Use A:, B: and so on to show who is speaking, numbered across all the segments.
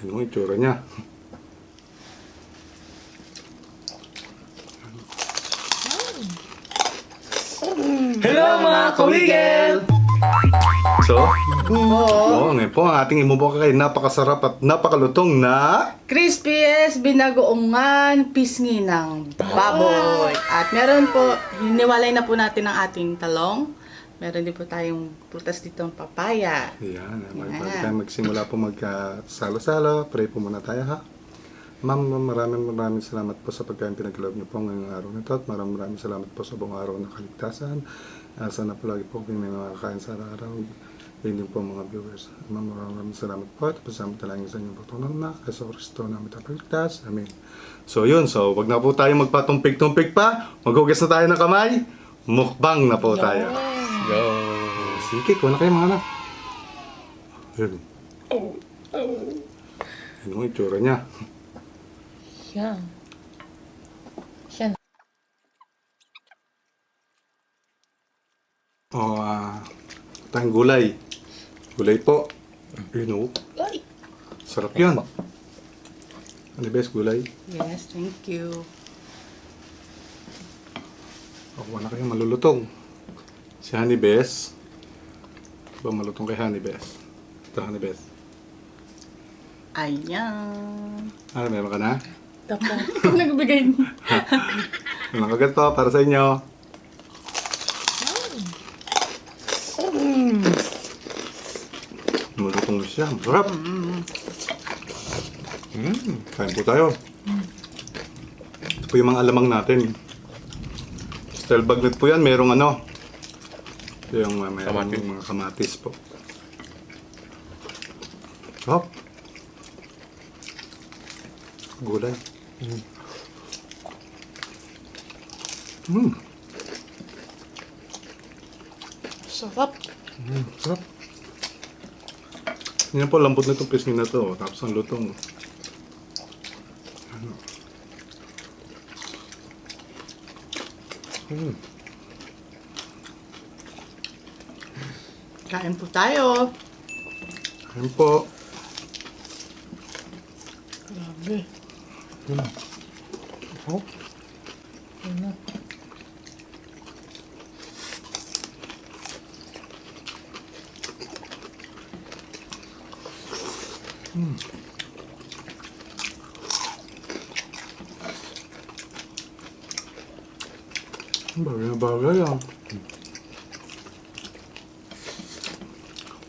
A: Ano yung itsura niya?
B: Hello mga kawigel!
A: So, ngayon po ang ating imubukay napakasarap at napakalutong na
C: Crispy as binagoongan pisngi ng baboy. At meron po, hiniwalay na po natin ang ating talong. Meron din po tayong prutas dito ang papaya.
A: Ayan, bago tayo magsimula po magkasalo-salo, pray po muna tayo ha. Ma'am, maraming salamat po sa pagkain pinagkaloob niyo po ngayong araw na ito at maraming salamat po sa buong araw ng kaligtasan. Sana po lagi po kami nakakain sa araw. Yun din po mga viewers. Ma'am, maraming salamat po at pasalamat talangin sa inyong pagtunan na kasi Kristo namin tapagligtas. Amen. So yun, wag na po tayo magpatumpik-tumpik pa. Maghugas na tayo ng kamay. Mukbang na po tayo.
B: Go!
A: Sige, kuha na kayo mga anak. Ayun. Ayun yung itsura niya.
B: Yan. Yan.
A: Tayong gulay. Gulay po. Ayun o.
B: Ay!
A: Sarap yan. Ano best gulay?
C: Yes, thank you.
A: Kuha na kayo malulutong. Si Honey Bess. Ba malutong kay Honey Bess? Ito Honey Bess.
C: Ayan.
A: Ano, meron ka na?
C: Tapos, ikaw nagbigay niya.
A: Walang kagat po para sa inyo. Malutong na siya. Masarap. Kain po tayo. Ito po yung mga alamang natin. Style bagnet po yan. Merong ano. Ito yung merong mga kamatis po. Sarap. Gulay.
B: Sarap!
A: Sarap. Yan po, lambot na itong pisngi na to. Tapos ang lutong. Ano?
C: Kain po tayo.
A: Ayan po.
B: Grabe.
A: Oh.
B: Ano?
A: Bagay na bagay ah.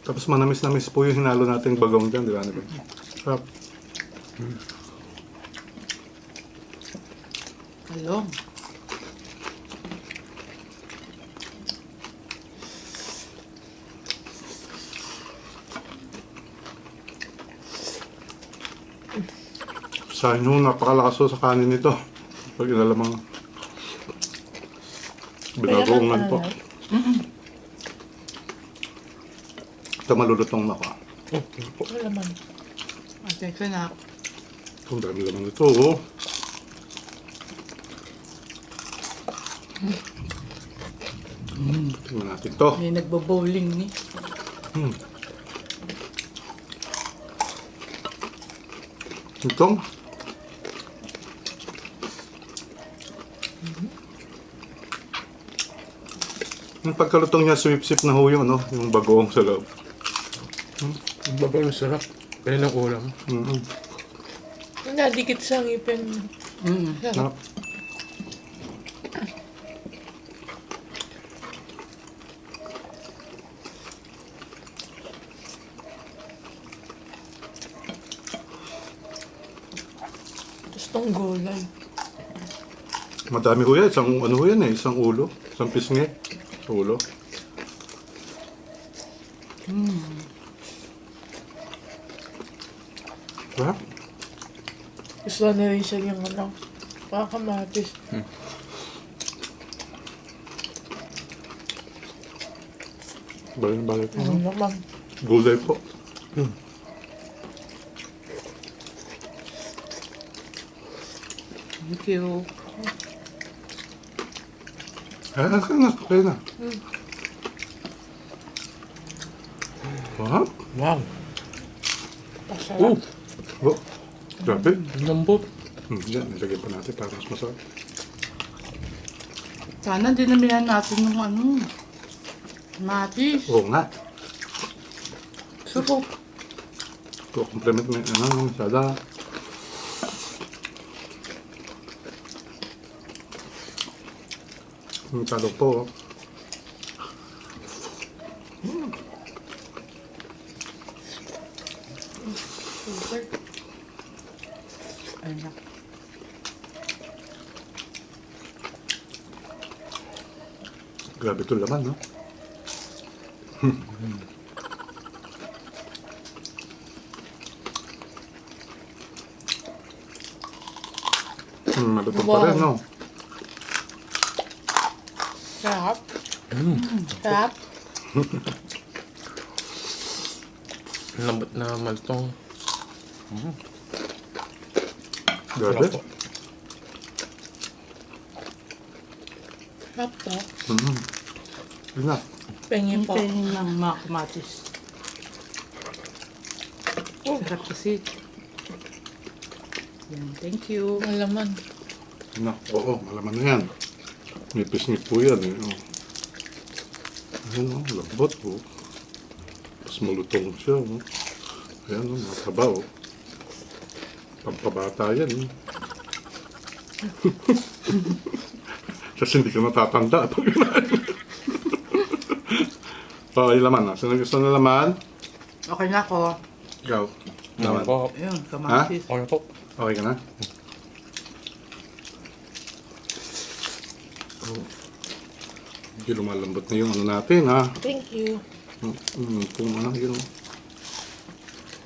A: Tapos manamis-namis po yung hinalo nating bagong dyan, di ba? Sarap.
C: Talong.
A: Sa inyo, napakalakas po sa kanin nito. Pag inalamang binagoongan po. Ito malulutong na ko.
B: Ano naman?
C: Okay, ko na.
A: Ang dami laman ito, oh. Tingnan natin to.
C: May nagbo-bowling ni.
A: Itong. Yung pagkalutong niya, sweep-sweep na ho yung, ano, yung bagoong sa loob.
D: Ang babae ang sarap. Kaya ng ulam.
B: Nadikit sa ngipin.
A: Sarap.
B: Tapos tong gulay.
A: Madami ho yan. Isang, ano ho yan eh, isang ulo. Isang pisngi. Sa ulo. Sarap.
B: Gusto na rin siya yung ano, mga kamatis.
A: Balik-balik.
B: Ano naman?
A: Gulay po.
C: Thank you.
A: Kaya na. Wow.
D: Wow.
B: Masarap.
A: Oh, grabe.
D: Ang lambot.
A: Yan, nilagay pa natin para mas masarap.
C: Sana dinamihan natin yung ano. Matis.
A: Oo nga.
C: Sarap.
A: Ito, compliment mo yung ano, sada. Yung talong po.
C: Ayun na.
A: Grabe ito laman, no? Malutong pa rin, no?
B: Sarap. Sarap.
D: Ang lambot na maltong.
A: Grabe.
D: Sarap po.
B: Sarap to.
A: Yun na.
B: Pengi po.
C: Hintayin ng mga kamatis. Sarap kasi. Yan, thank you.
B: Malaman.
A: Yun na. Oo, malaman na yan. Nipis-nip po yan, eh. Oh. Ayan, oh, lambot, oh. Tapos malutong siya, oh. Ayan, oh, mataba, oh. Pampabata yan, eh. Kasi hindi ka natatanda pag kinain. Okay, laman, ah. Sino gusto na laman?
C: Okay na ako.
A: Ikaw.
D: Ano
A: Laman.
D: po?
C: Ayun, kamatis.
D: Okay po.
A: Okay ka na? Oh. Hindi lumalambot na yung ano natin, ha?
B: Thank you.
A: Kung ano, yun, oh.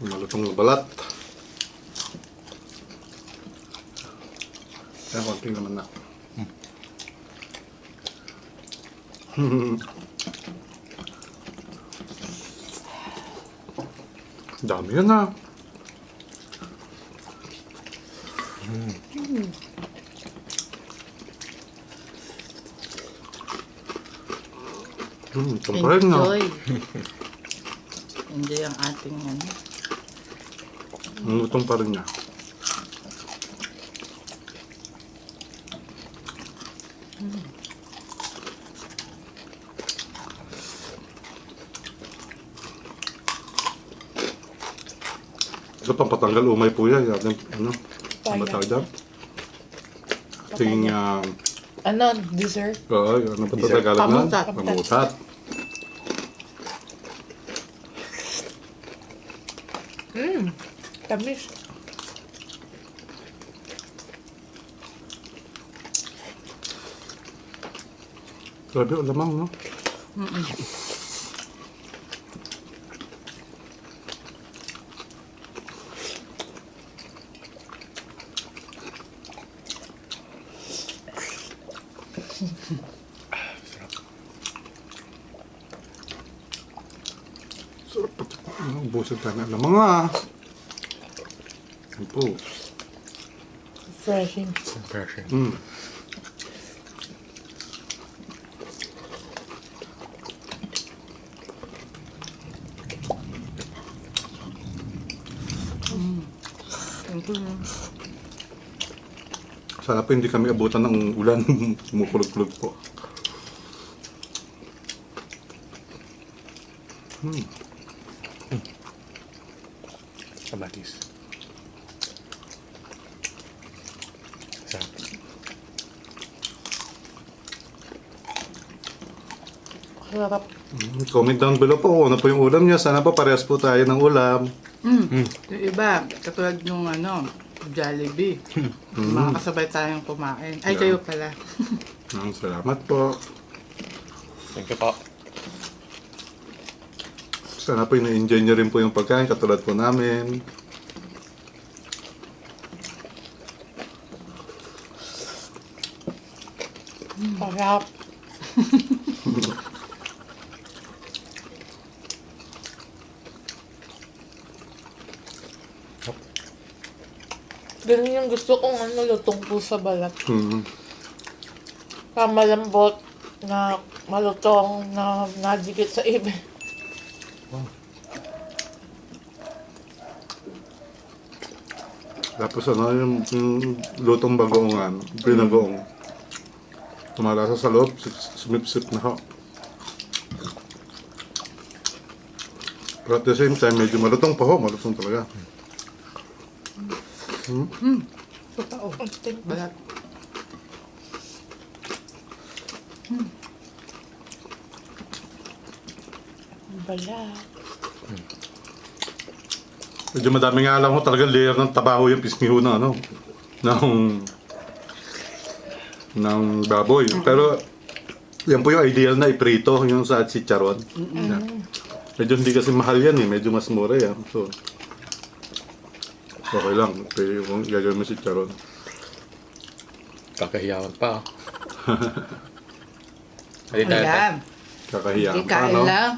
A: Malutong na balat. Kaya konting naman na. Dami yan, ha? Tamparin na.
C: Enjoy. Enjoy ang ating ano.
A: Lutong pa rin niya. Ito pampatanggal umay po yan. Ating, ano? Ano ba tawag dyan? Ating,
B: Ano? Dessert?
A: ano ba ito Tagalog na?
C: Pamutat.
A: Pamutat.
B: Tamis.
A: Grabe, ang lamang, no? Sarap pa. Ubusin tayo ng lamang, ah. Yan po.
B: Refreshing.
D: Refreshing.
C: Thank you.
A: Sana po hindi kami abutan ng ulan. Kumukulog-kulog po.
D: Kamatis. Sarap.
B: Sarap.
A: Comment down below po kung ano po yung ulam niya. Sana po parehas po tayo ng ulam.
C: Yung iba, katulad nung ano, Jollibee. Makakasabay tayong kumain. Ay, kayo pala.
A: Salamat po.
D: Thank you po.
A: Sana po na-enjoy niyo rin po yung pagkain katulad po namin.
B: Sarap. Ganun yung gusto kong ano, lutong po sa balat. Malambot na malutong na nadikit sa ibe.
A: Tapos yung lutong bagoongan, pinagoong. Tumalasa sa loob, sumipsip na ho. Pero at the same time, medyo malutong pa ho, malutong talaga.
B: Totoo.
C: Balat.
B: Balat.
A: Medyo madami nga alam ko talaga layer ng tabaho yung pisngi ho na ng baboy. Pero yan po yung ideal na iprito, yung sa chicharon. Yeah. Medyo hindi kasi mahal yan eh, medyo mas mura yan. So, okay lang, pero kung gagawin mo chicharon.
D: Kakahiyawan pa. Hali tayo.
C: Ayan.
A: Kakahiyaan pa,
C: Ikain
A: no?
C: lang.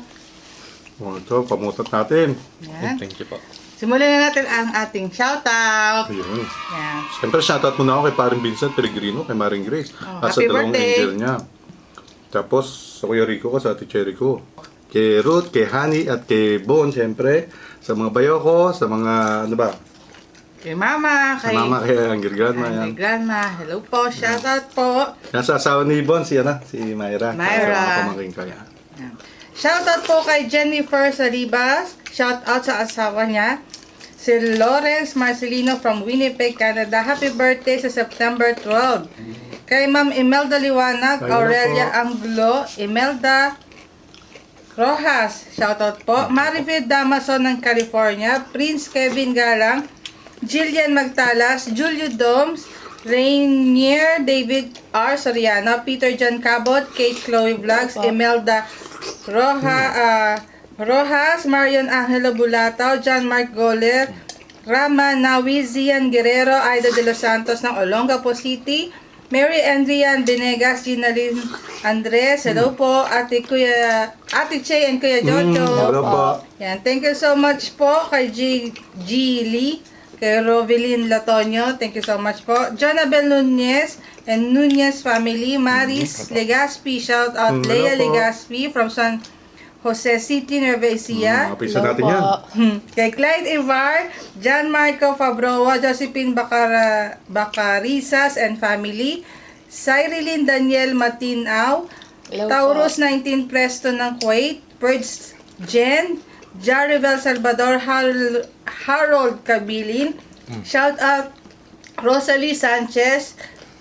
A: O, ito, pamutat natin.
C: Yan.
D: Thank you po.
C: Simulan na natin ang ating shoutout.
A: Ayun.
C: Yan.
A: Siyempre, shoutout muna ako kay Paring Vincent Peregrino, kay Maring Grace.
C: Oh,
A: at sa
C: happy
A: dalawang
C: birthday.
A: angel niya. Tapos, sa Kuya Rico ko, sa Ate Cherry ko. Kay Ruth, kay Honey, at kay Bon, siyempre. Sa mga bayo ko, sa mga, ano ba?
C: Kay Mama,
A: Sa mama, kay Angel Grandma,
C: kay
A: yan.
C: Grandma. Hello po, shoutout po.
A: Yan sa asawa ni Bon, si Myra.
C: Myra.
A: Sa mga pamangking kaya.
C: Yan. Shoutout po kay Jennifer Salibas. Shoutout sa asawa niya. Si Lawrence Marcelino from Winnipeg, Canada. Happy birthday sa September 12. Kay Ma'am Imelda Liwanag,
A: Ayun na
C: Aurelia
A: po.
C: Anglo, Imelda Rojas. Shoutout po. Marifid Damason ng California. Prince Kevin Galang. Jillian Magtalas. Julio Doms. Rainier David R. Soriano. Peter John Cabot. Kate Chloe Vlogs. Imelda Rojas, Marion Angelo Bulatao, John Mark Goler, Rama Nawizian Guerrero, Aida de los Santos ng Olongapo City, Mary Andrian Benegas, Ginalyn Andres, hello po, Ate Che and Kuya Jojo.
A: Hello po.
C: Yan, thank you so much po kay G. Lee, kay Rovelyn Latonio, thank you so much po. Jonabel Nunez and Nunez family, Maris Legaspi, shout out Leia
A: Hello po.
C: Legaspi from San Jose City, Nueva Ecija.
A: Mga pisa natin yan.
C: Kay Clyde Ivar, John Marco Fabroa, Josephine Bacarisas and family, Cyrillin Daniel Matinao,
B: Hello
C: Taurus 19 Preston ng Kuwait, Birds Jen, Jarivel Salvador, Harold Kabilin, shout out Rosalie Sanchez,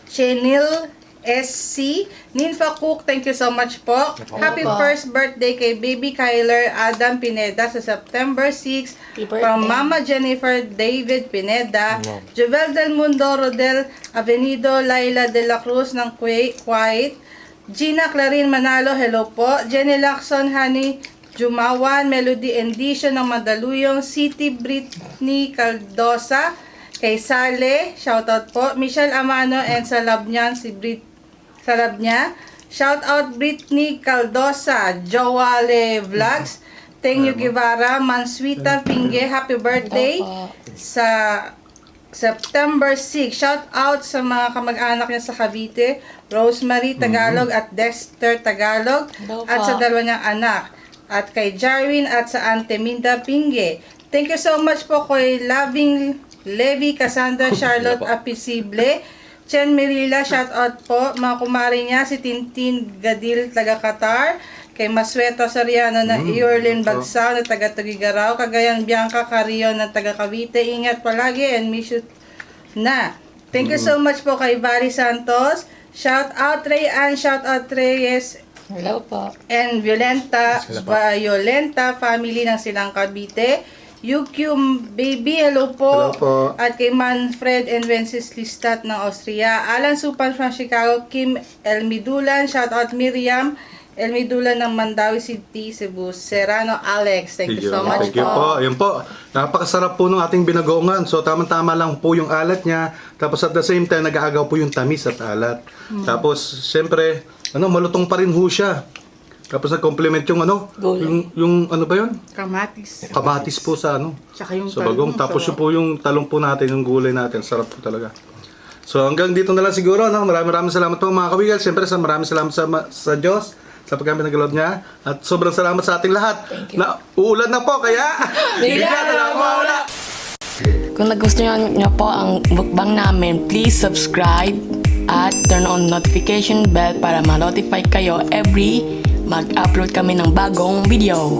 C: Chenil SC, Ninfa Cook, thank you so much po. Happy first birthday kay Baby Kyler Adam Pineda sa September 6
B: Happy birthday.
C: from Mama Jennifer David Pineda, Jovel del Mundo Rodel Avenido, Laila de la Cruz ng Kuwait, Gina Clarin Manalo, hello po, Jenny Lacson, Honey Jumawan, Melody Endition ng Mandaluyong City, Britney Caldosa, kay Sale, shoutout po, Michelle Amano and Salabnyan, Salabnya, shoutout Britney Caldosa, Joale Vlogs, Tenyo Guevara, Manswita Pinge, happy birthday sa September 6. Shout out sa mga kamag-anak niya sa Cavite, Rosemary Tagalog at Dexter Tagalog,
B: Hello
C: at sa
B: po.
C: dalawa niyang anak. At kay Jarwin at sa Ante Minda Pinge. Thank you so much po kay Loving Levi Cassandra Charlotte Apisible, Chen Mirila, shout out po. Mga kumari niya, si Tintin Gadil, taga Qatar. Kay Masweto Soriano na Iorlin Bagsaw na taga Tugigaraw. Kagayang Bianca Carrion na taga Cavite. Ingat palagi and miss you na. Thank you so much po kay Vali Santos. Shout out Rayan, shout out Reyes
B: Hello po.
C: and Violenta family ng Silang Cavite. UQ Baby, hello po.
A: Hello po.
C: At kay Manfred and Wences Listat ng Austria. Alan Supan from Chicago. Kim Elmidulan, shout out Miriam Elmidulan ng Mandawi City, Cebu. Serrano Alex, thank you so much
A: Thank you po. Ayun po. Napakasarap po ng ating binagoongan. So, tamang-tama lang po yung alat niya. Tapos at the same time, nag-aagaw po yung tamis at alat. Tapos, syempre, malutong pa rin ho siya. Tapos nag-complement yung
B: Gulay.
A: yung ano ba yun?
C: Kamatis.
A: Kamatis po sa
C: Tsaka yung
A: sa bagong.
C: talong,
A: Tapos
C: sarap.
A: yung po yung talong po natin, yung gulay natin. Sarap po talaga. So hanggang dito na lang siguro. Maraming salamat po mga kawigal. Siyempre maraming salamat sa Diyos sa paggamit ng galod niya. At sobrang salamat sa ating lahat.
B: Thank you.
A: Na uulan na po kaya
B: Bigla
A: bigla na lang mawala.
E: Kung nagustuhan nyo po ang mukbang namin, please subscribe at turn on notification bell para ma-notify kayo every mag-upload kami ng bagong video.